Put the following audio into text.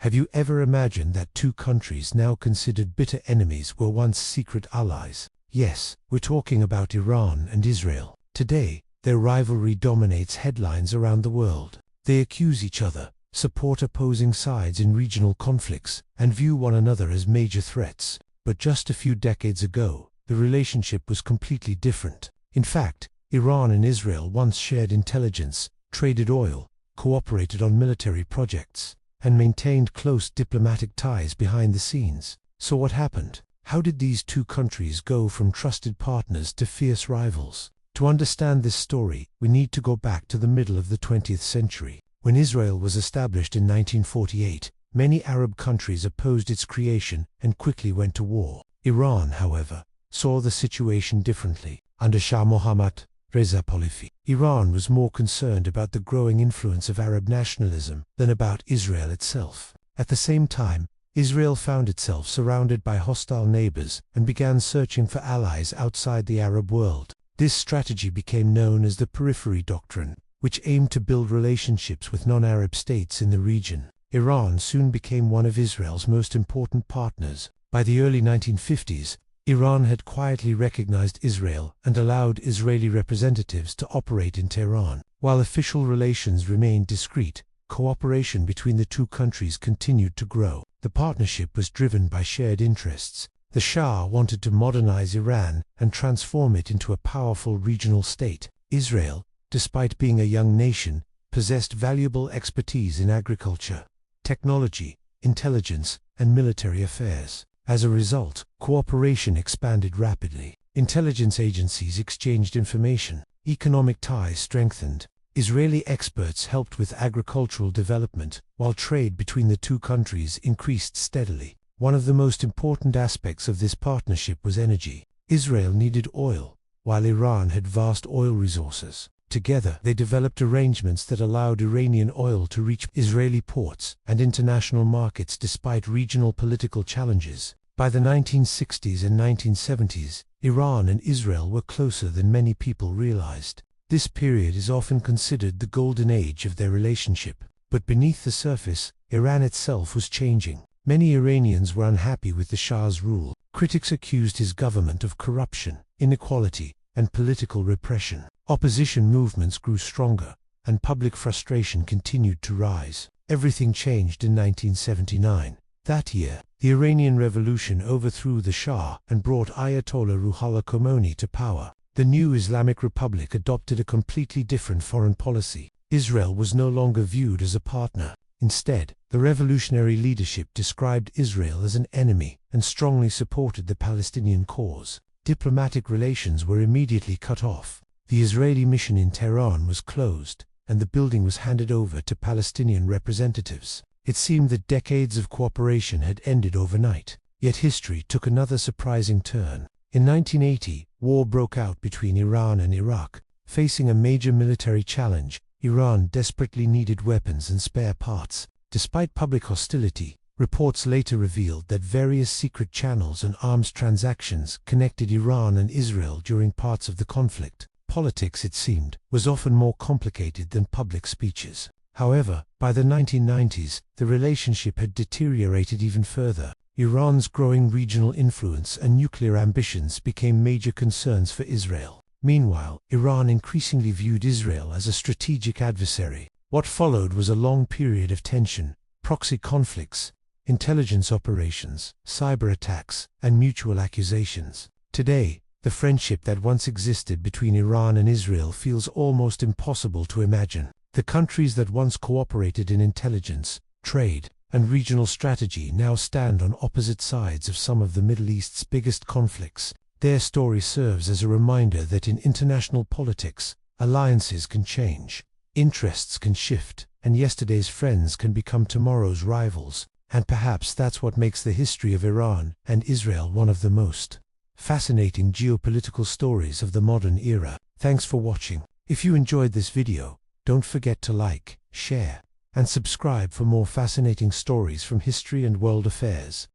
Have you ever imagined that two countries now considered bitter enemies were once secret allies? Yes, we're talking about Iran and Israel. Today, their rivalry dominates headlines around the world. They accuse each other, support opposing sides in regional conflicts, and view one another as major threats. But just a few decades ago, the relationship was completely different. In fact, Iran and Israel once shared intelligence, traded oil, cooperated on military projects, and maintained close diplomatic ties behind the scenes. So what happened? How did these two countries go from trusted partners to fierce rivals? To understand this story, we need to go back to the middle of the 20th century. When Israel was established in 1948, many Arab countries opposed its creation and quickly went to war. Iran, however, saw the situation differently. Under Shah Mohammad Reza Pahlavi, Iran was more concerned about the growing influence of Arab nationalism than about Israel itself. At the same time, Israel found itself surrounded by hostile neighbors and began searching for allies outside the Arab world. This strategy became known as the Periphery Doctrine, which aimed to build relationships with non-Arab states in the region. Iran soon became one of Israel's most important partners. By the early 1950s, Iran had quietly recognized Israel and allowed Israeli representatives to operate in Tehran. While official relations remained discreet, cooperation between the two countries continued to grow. The partnership was driven by shared interests. The Shah wanted to modernize Iran and transform it into a powerful regional state. Israel, despite being a young nation, possessed valuable expertise in agriculture, technology, intelligence, and military affairs. As a result, cooperation expanded rapidly. Intelligence agencies exchanged information. Economic ties strengthened. Israeli experts helped with agricultural development, while trade between the two countries increased steadily. One of the most important aspects of this partnership was energy. Israel needed oil, while Iran had vast oil resources. Together, they developed arrangements that allowed Iranian oil to reach Israeli ports and international markets despite regional political challenges. By the 1960s and 1970s, Iran and Israel were closer than many people realized. This period is often considered the golden age of their relationship. But beneath the surface, Iran itself was changing. Many Iranians were unhappy with the Shah's rule. Critics accused his government of corruption, inequality, and political repression. Opposition movements grew stronger, and public frustration continued to rise. Everything changed in 1979. That year, the Iranian Revolution overthrew the Shah and brought Ayatollah Ruhollah Khomeini to power. The new Islamic Republic adopted a completely different foreign policy. Israel was no longer viewed as a partner. Instead, the revolutionary leadership described Israel as an enemy and strongly supported the Palestinian cause. Diplomatic relations were immediately cut off. The Israeli mission in Tehran was closed, and the building was handed over to Palestinian representatives. It seemed that decades of cooperation had ended overnight. Yet history took another surprising turn. In 1980, war broke out between Iran and Iraq. Facing a major military challenge, Iran desperately needed weapons and spare parts. Despite public hostility, reports later revealed that various secret channels and arms transactions connected Iran and Israel during parts of the conflict. Politics, it seemed, was often more complicated than public speeches. However, by the 1990s, the relationship had deteriorated even further. Iran's growing regional influence and nuclear ambitions became major concerns for Israel. Meanwhile, Iran increasingly viewed Israel as a strategic adversary. What followed was a long period of tension, proxy conflicts, intelligence operations, cyber attacks, and mutual accusations. Today, the friendship that once existed between Iran and Israel feels almost impossible to imagine. The countries that once cooperated in intelligence, trade, and regional strategy now stand on opposite sides of some of the Middle East's biggest conflicts. Their story serves as a reminder that in international politics, alliances can change, interests can shift, and yesterday's friends can become tomorrow's rivals. And perhaps that's what makes the history of Iran and Israel one of the most fascinating geopolitical stories of the modern era. Thanks for watching. If you enjoyed this video, don't forget to like, share, and subscribe for more fascinating stories from history and world affairs.